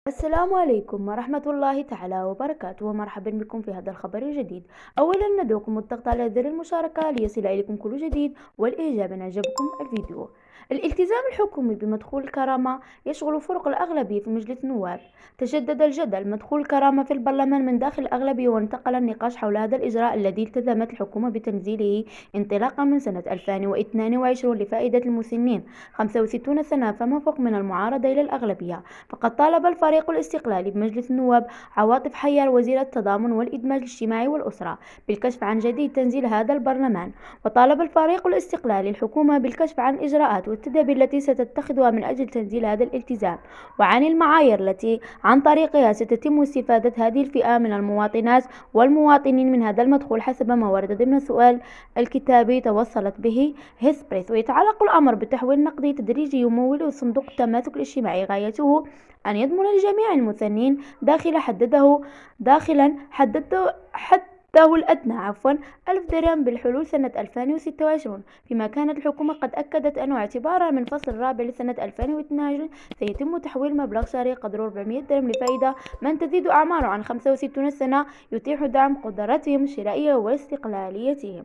السلام عليكم ورحمة الله تعالى وبركاته، ومرحبا بكم في هذا الخبر الجديد. أولا ندعوكم الضغط على زر المشاركة ليصل إليكم كل جديد، والإعجاب إن أعجبكم الفيديو. الالتزام الحكومي بمدخول الكرامة يشغل فرق الأغلبية في مجلس النواب. تجدد الجدل مدخول الكرامة في البرلمان من داخل الأغلبية، وانتقل النقاش حول هذا الإجراء الذي التزمت الحكومة بتنزيله انطلاقا من سنة 2022 لفائدة المسنين 65 سنة فما فوق من المعارضة إلى الأغلبية. فقد طالب الفريق الاستقلالي بمجلس النواب عواطف حيار وزيرة التضامن والإدماج الاجتماعي والأسرة بالكشف عن جديد تنزيل هذا البرلمان. وطالب الفريق الاستقلالي الحكومة بالكشف عن الإجراءات والتدابير التي ستتخذها من أجل تنزيل هذا الالتزام، وعن المعايير التي عن طريقها ستتم استفادة هذه الفئة من المواطنات والمواطنين من هذا المدخول، حسب ما ورد ضمن السؤال الكتابي توصلت به هيسبريث. ويتعلق الأمر بتحويل نقدي تدريجي يمول صندوق التماسك الاجتماعي، غايته أن يضمن لجميع المثنين داخلا حده الأدنى 1000 درهم بالحلول سنة 2026، فيما كانت الحكومة قد أكدت أنه اعتبارا من فصل الرابع لسنة 2022 سيتم تحويل مبلغ شهري قدره 400 درهم لفائدة من تزيد أعماره عن 65 سنة، يتيح دعم قدرتهم الشرائية واستقلاليتهم.